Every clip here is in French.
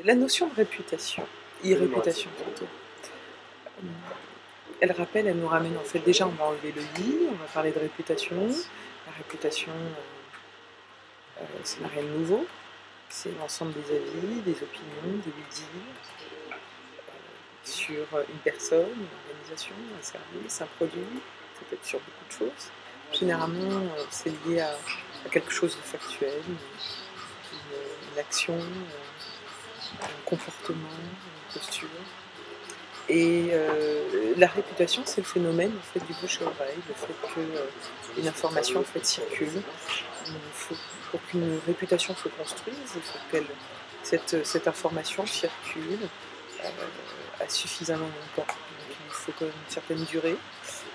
La notion de réputation, irréputation plutôt, elle nous ramène en fait, déjà on va enlever le «i», on va parler de réputation. La réputation, ça n'a rien de nouveau, c'est l'ensemble des avis, des opinions, des dires, sur une personne, une organisation, un service, un produit, ça peut être sur beaucoup de choses. Généralement, c'est lié à quelque chose de factuel, une action, un comportement, une posture. Et la réputation, c'est le phénomène en fait, du bouche à oreille, le fait qu'une information en fait, circule. Pour qu'une réputation se construise, il faut que cette information circule à suffisamment longtemps. Donc, il faut quand même une certaine durée,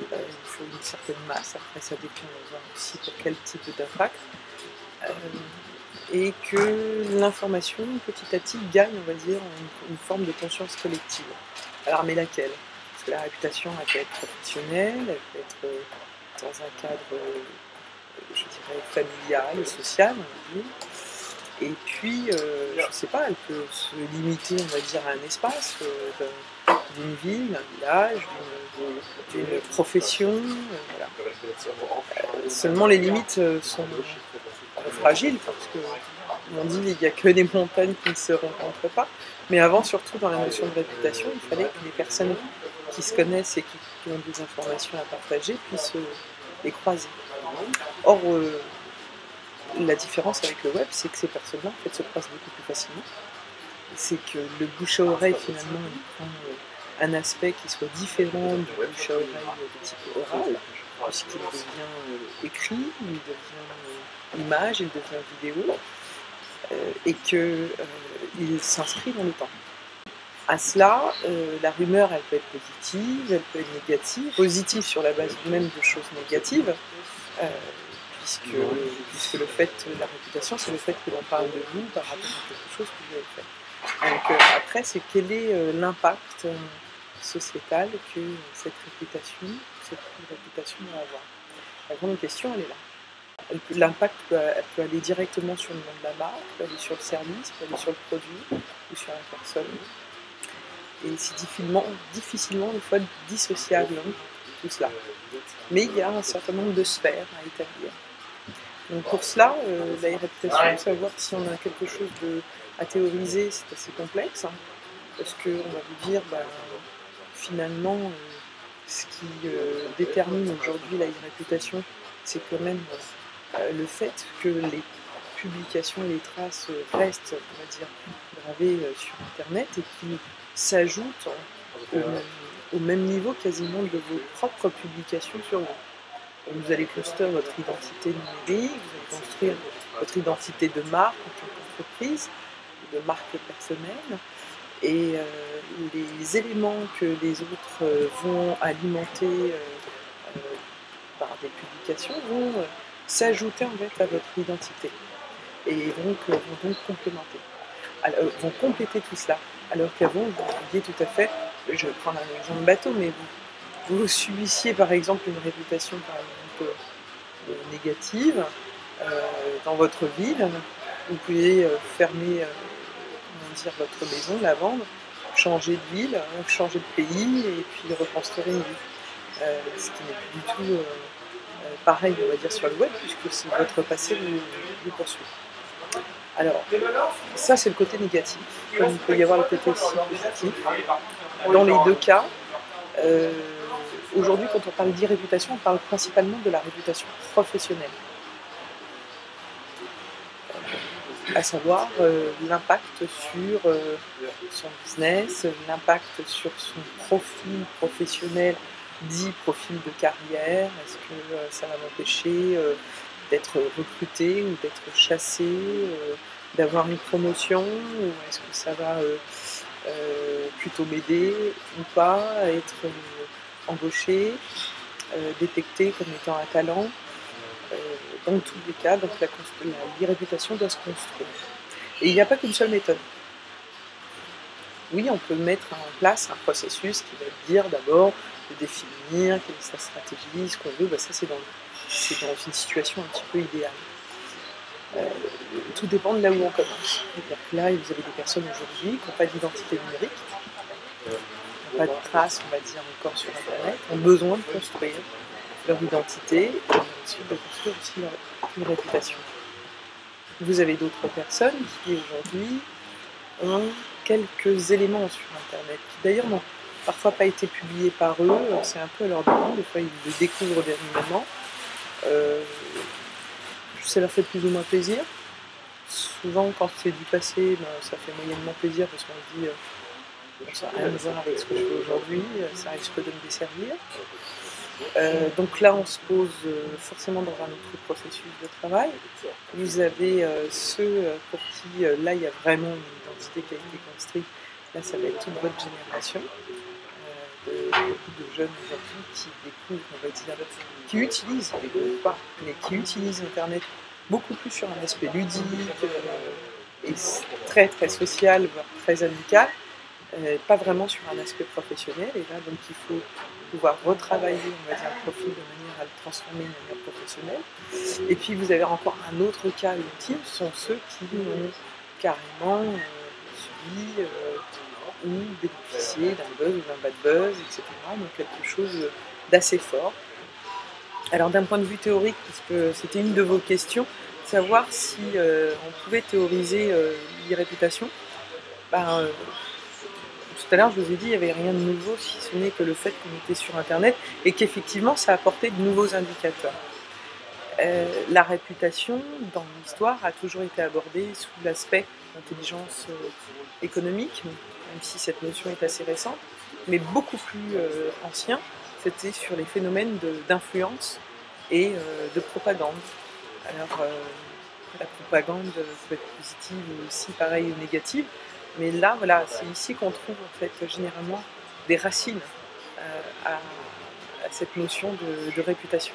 il faut une certaine masse, après ça dépend aussi pour quel type d'impact. Et que l'information, petit à petit, gagne, on va dire, une forme de conscience collective. Alors, mais laquelle? Parce que la réputation, elle peut être professionnelle, elle peut être dans un cadre, je dirais, familial et social, on va dire. Et puis, je ne sais pas, elle peut se limiter, on va dire, à un espace d'une ville, d'un village, d'une profession. Voilà. Seulement, les limites sont fragiles, parce que, on dit il n'y a que des montagnes qui ne se rencontrent pas. Mais avant, surtout dans la notion de réputation, il fallait que les personnes qui se connaissent et qui ont des informations à partager puissent les croiser. Or, la différence avec le web, c'est que ces personnes-là en fait, se croisent beaucoup plus facilement. C'est que le bouche à oreille, finalement, il prend un aspect qui soit différent du bouche à oreille de type oral, puisqu'il devient écrit, il devient image, il devient vidéo, et qu'il s'inscrit dans le temps. À cela, la rumeur, elle peut être positive, elle peut être négative, positive sur la base même de choses négatives, puisque le fait, la réputation, c'est le fait que l'on parle de vous par rapport à quelque chose que vous avez fait. Donc après, c'est quel est l'impact sociétal que cette réputation va avoir. La grande question, elle est là. L'impact peut aller directement sur le nom de la marque, peut aller sur le service, peut aller sur le produit ou sur la personne. Et c'est difficilement des fois dissociable, tout cela. Mais il y a un certain nombre de sphères à établir. Donc pour cela, la réputation, savoir si on a quelque chose à théoriser, c'est assez complexe, parce qu'on va vous dire, finalement, ce qui détermine aujourd'hui la réputation, c'est quand même le fait que les publications et les traces restent, on va dire, gravées sur Internet et qu'ils s'ajoutent au même niveau quasiment de vos propres publications sur vous. Vous allez construire votre identité numérique, vous allez construire votre identité de marque en tant qu'entreprise, de marque personnelle, et les éléments que les autres vont alimenter par des publications vont s'ajouter en fait à votre identité et vont donc complémenter, vont compléter tout cela. Alors qu'avant, vous pouviez tout à fait, je vais prendre un exemple bateau, mais vous subissiez par exemple une réputation par exemple, négative dans votre ville, vous pouvez fermer votre maison, la vendre, changer de ville, changer de pays et puis reconstruire une vie. Ce qui n'est plus du tout pareil, on va dire, sur le web, puisque votre passé vous poursuit. Alors, ça c'est le côté négatif, comme il peut y avoir le côté aussi positif. Dans les deux cas, aujourd'hui quand on parle d'irréputation, on parle principalement de la réputation professionnelle. À savoir l'impact sur son business, l'impact sur son profil professionnel, dit profil de carrière. Est-ce que ça va m'empêcher d'être recruté ou d'être chassé, d'avoir une promotion, ou est-ce que ça va plutôt m'aider ou pas à être embauché, détecté comme étant un talent. Dans tous les cas, donc l'irréputation doit se construire. Et il n'y a pas qu'une seule méthode. Oui, on peut mettre en place un processus qui va dire d'abord de définir quelle est sa stratégie, ce qu'on veut, ça c'est dans une situation un petit peu idéale. Tout dépend de là où on commence. C'est-à-dire que là, vous avez des personnes aujourd'hui qui n'ont pas d'identité numérique, qui n'ont pas de traces, on va dire, encore sur Internet, ont besoin de construire leur identité et ensuite de construire aussi leur réputation. Vous avez d'autres personnes qui aujourd'hui ont quelques éléments sur Internet, qui d'ailleurs n'ont parfois pas été publiés par eux, c'est un peu à leur demande, des fois ils le découvrent dernièrement. Ça leur fait plus ou moins plaisir. Souvent quand c'est du passé, ça fait moyennement plaisir parce qu'on se dit ça n'a rien à voir avec ce que je fais aujourd'hui, ça risque de me desservir. Donc là, on se pose forcément dans un autre processus de travail. Vous avez ceux pour qui, là, il y a vraiment une identité qui a été construite. Là, ça va être toute votre génération. Beaucoup de jeunes aujourd'hui qui découvrent, on va dire, qui utilisent, pas, mais qui utilisent Internet beaucoup plus sur un aspect ludique et très très social, voire très amical. Pas vraiment sur un aspect professionnel, et là donc il faut pouvoir retravailler, on va dire, le profil de manière à le transformer de manière professionnelle. Et puis vous avez encore un autre cas ultime, ce sont ceux qui ont carrément subi ou bénéficié d'un buzz ou d'un bad buzz, etc. Donc quelque chose d'assez fort. Alors d'un point de vue théorique, puisque c'était une de vos questions, savoir si on pouvait théoriser l'irréputation. Tout à l'heure, je vous ai dit, il n'y avait rien de nouveau, si ce n'est que le fait qu'on était sur Internet et qu'effectivement, ça apportait de nouveaux indicateurs. La réputation, dans l'histoire, a toujours été abordée sous l'aspect d'intelligence économique, même si cette notion est assez récente, mais beaucoup plus ancien, c'était sur les phénomènes d'influence et de propagande. Alors, la propagande peut être positive ou aussi pareil ou négative, mais là, voilà, c'est ici qu'on trouve en fait généralement des racines à cette notion de réputation,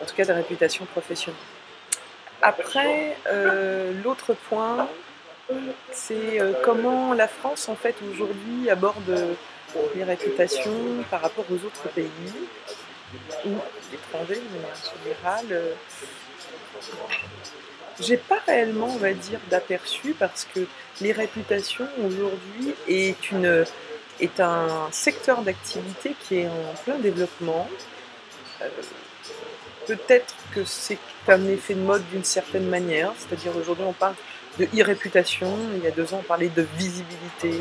en tout cas de réputation professionnelle. Après, l'autre point, c'est comment la France en fait aujourd'hui aborde les réputations par rapport aux autres pays ou l'étranger de manière générale. J'ai pas réellement, on va dire, d'aperçu parce que les réputations aujourd'hui est un secteur d'activité qui est en plein développement. Peut-être que c'est un effet de mode d'une certaine manière, c'est-à-dire aujourd'hui on parle de e-réputation, il y a 2 ans on parlait de visibilité,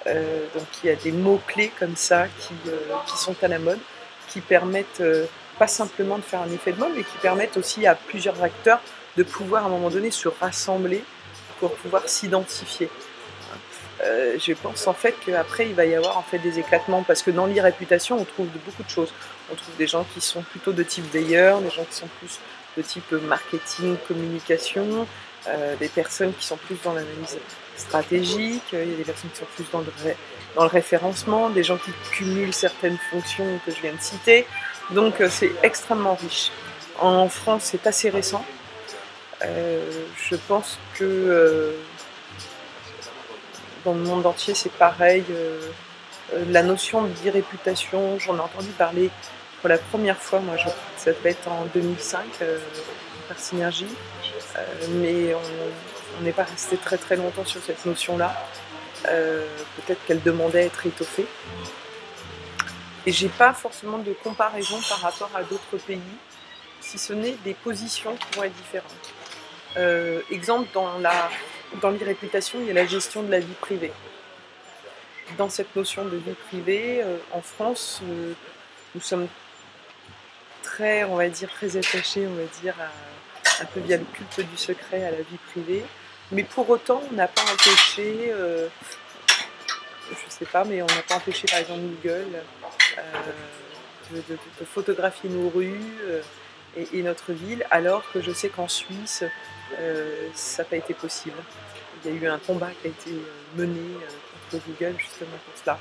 donc il y a des mots-clés comme ça qui sont à la mode, qui permettent pas simplement de faire un effet de mode, mais qui permettent aussi à plusieurs acteurs de pouvoir à un moment donné se rassembler pour pouvoir s'identifier. Je pense en fait qu'après il va y avoir en fait des éclatements parce que dans l'e-réputation on trouve beaucoup de choses. On trouve des gens qui sont plutôt de type veilleur, des gens qui sont plus de type marketing, communication, des personnes qui sont plus dans l'analyse stratégique, il y a des personnes qui sont plus dans le référencement, des gens qui cumulent certaines fonctions que je viens de citer. Donc c'est extrêmement riche. En France c'est assez récent. Je pense que dans le monde entier c'est pareil. La notion d'e-réputation, j'en ai entendu parler pour la première fois, moi ça devait être en 2005 par Synergie, mais on n'est pas resté très très longtemps sur cette notion-là. Peut-être qu'elle demandait à être étoffée. Et j'ai pas forcément de comparaison par rapport à d'autres pays, si ce n'est des positions qui vont être différentes. Exemple, dans l'e-réputation, il y a la gestion de la vie privée. Dans cette notion de vie privée, en France, nous sommes très, on va dire, très attachés, on va dire, un peu via le culte du secret à la vie privée. Mais pour autant, on n'a pas empêché, je sais pas, mais on n'a pas empêché par exemple Google de photographier nos rues et notre ville, alors que je sais qu'en Suisse, ça n'a pas été possible. Il y a eu un combat qui a été mené contre Google justement pour cela.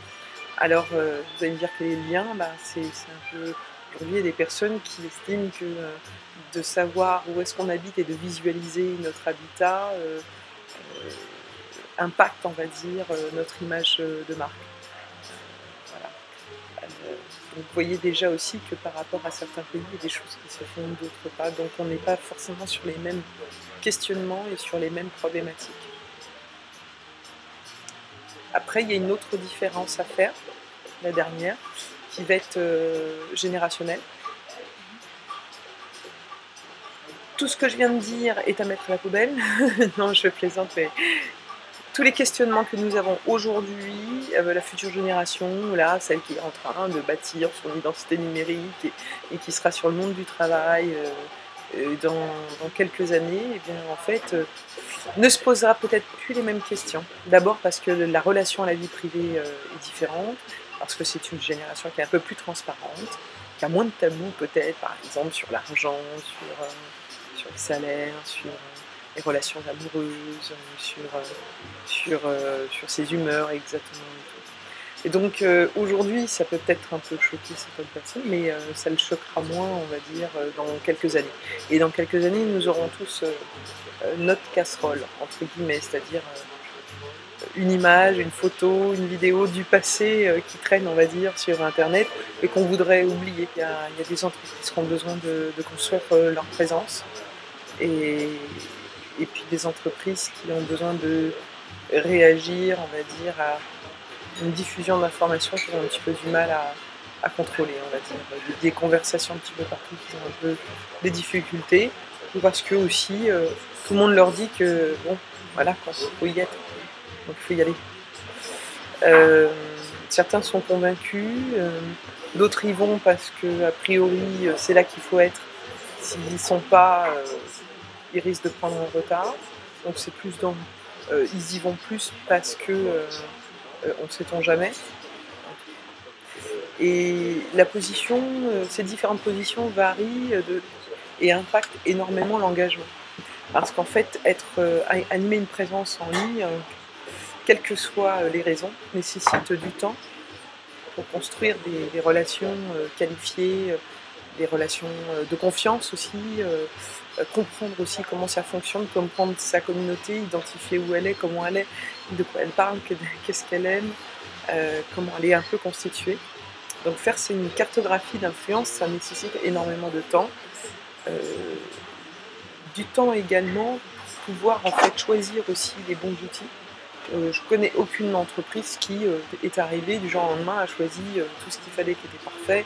Alors, vous allez me dire que les liens, c'est un peu... Aujourd'hui, il y a des personnes qui estiment que de savoir où est-ce qu'on habite et de visualiser notre habitat impacte, on va dire, notre image de marque. Voilà. vous voyez déjà aussi que par rapport à certains pays, il y a des choses qui se font, d'autres pas. Donc on n'est pas forcément sur les mêmes questionnements et sur les mêmes problématiques. Après, il y a une autre différence à faire, la dernière, qui va être générationnelle. Tout ce que je viens de dire est à mettre à la poubelle. Non, je plaisante, mais tous les questionnements que nous avons aujourd'hui, la future génération, là, celle qui est en train de bâtir son identité numérique et qui sera sur le monde du travail dans quelques années, eh bien, en fait, ne se posera peut-être plus les mêmes questions. D'abord parce que la relation à la vie privée est différente, parce que c'est une génération qui est un peu plus transparente, qui a moins de tabous peut-être, par exemple sur l'argent, sur les salaires, sur les relations amoureuses, sur ses humeurs exactement et tout. Et donc aujourd'hui, ça peut peut-être un peu choquer certaines personnes, mais ça le choquera moins, on va dire, dans quelques années. Et dans quelques années, nous aurons tous notre casserole, entre guillemets, c'est-à-dire une image, une photo, une vidéo du passé qui traîne, on va dire, sur Internet et qu'on voudrait oublier. Il y a des entreprises qui ont besoin de construire leur présence et puis des entreprises qui ont besoin de réagir, on va dire, à une diffusion d'informations qui ont un petit peu du mal à contrôler, on va dire. Des conversations un petit peu partout qui ont un peu des difficultés, ou parce que aussi tout le monde leur dit que bon, voilà, il faut y être, donc il faut y aller. Certains sont convaincus, d'autres y vont parce que a priori c'est là qu'il faut être. S'ils n'y sont pas, ils risquent de prendre un retard. Donc c'est plus dans ils y vont plus parce que on ne sait-on jamais. Et la position, ces différentes positions varient et impactent énormément l'engagement. Parce qu'en fait, animer une présence en ligne, quelles que soient les raisons, nécessite du temps pour construire des relations qualifiées, des relations de confiance aussi, comprendre aussi comment ça fonctionne, comprendre sa communauté, identifier où elle est, comment elle est, de quoi elle parle, qu'est-ce qu'elle aime, comment elle est un peu constituée. Donc faire une cartographie d'influence, ça nécessite énormément de temps. Du temps également pour pouvoir en fait choisir aussi les bons outils. Je connais aucune entreprise qui est arrivée du jour au lendemain, a choisi tout ce qu'il fallait qui était parfait,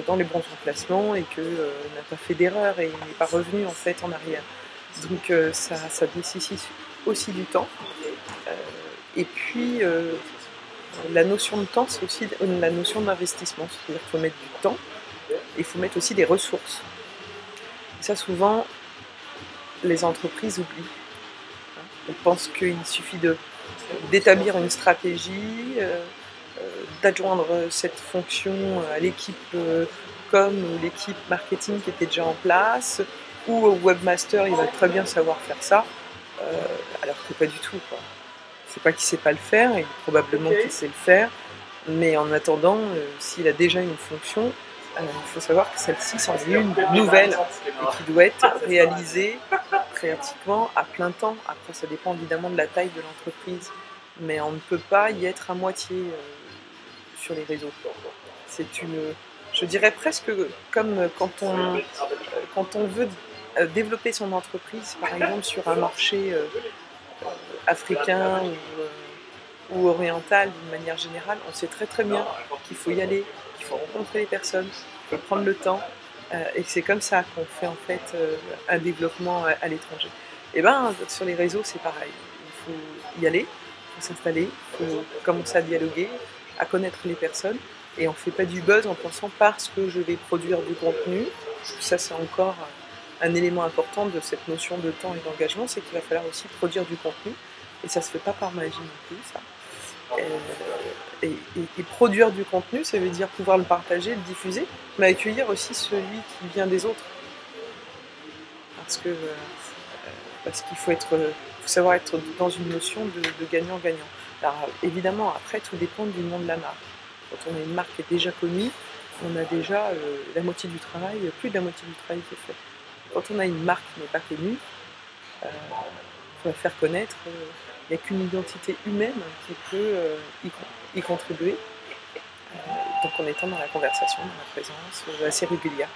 dans les bons emplacements et que n'a pas fait d'erreur et n'est pas revenu en fait en arrière. Donc ça nécessite aussi du temps. Et puis la notion de temps, c'est aussi la notion d'investissement. C'est-à-dire qu'il faut mettre du temps et il faut mettre aussi des ressources. Et ça souvent, les entreprises oublient. On pense qu'il suffit d'établir une stratégie, d'adjoindre cette fonction à l'équipe com ou l'équipe marketing qui était déjà en place, ou au webmaster, il va très bien savoir faire ça, alors que pas du tout, quoi. C'est pas qu'il sait pas le faire, et probablement qu'il sait le faire, mais en attendant, s'il a déjà une fonction, il faut savoir que celle-ci, c'en est une nouvelle et qui doit être réalisée créativement à plein temps. Après, ça dépend évidemment de la taille de l'entreprise, mais on ne peut pas y être à moitié sur les réseaux. Je dirais presque comme quand on veut développer son entreprise, par exemple sur un marché africain ou oriental d'une manière générale, on sait très très bien qu'il faut y aller, qu'il faut rencontrer les personnes, qu'il faut prendre le temps, et que c'est comme ça qu'on fait en fait un développement à l'étranger. Et bien sur les réseaux c'est pareil, il faut y aller, il faut s'installer, il faut commencer à dialoguer, à connaître les personnes, et on ne fait pas du buzz en pensant parce que je vais produire du contenu. Ça c'est encore un élément important de cette notion de temps et d'engagement, c'est qu'il va falloir aussi produire du contenu, et ça se fait pas par magie non plus, ça. Et produire du contenu, ça veut dire pouvoir le partager, le diffuser, mais accueillir aussi celui qui vient des autres. Parce qu'il faut savoir être dans une notion de gagnant-gagnant. Alors évidemment, après, tout dépend du nom de la marque. Quand on a une marque qui est déjà connue, on a déjà la moitié du travail, plus de la moitié du travail qui est fait. Quand on a une marque qui n'est pas connue, pour la faire connaître, il n'y a qu'une identité humaine qui peut y contribuer. donc en étant dans la conversation, dans la présence assez régulière.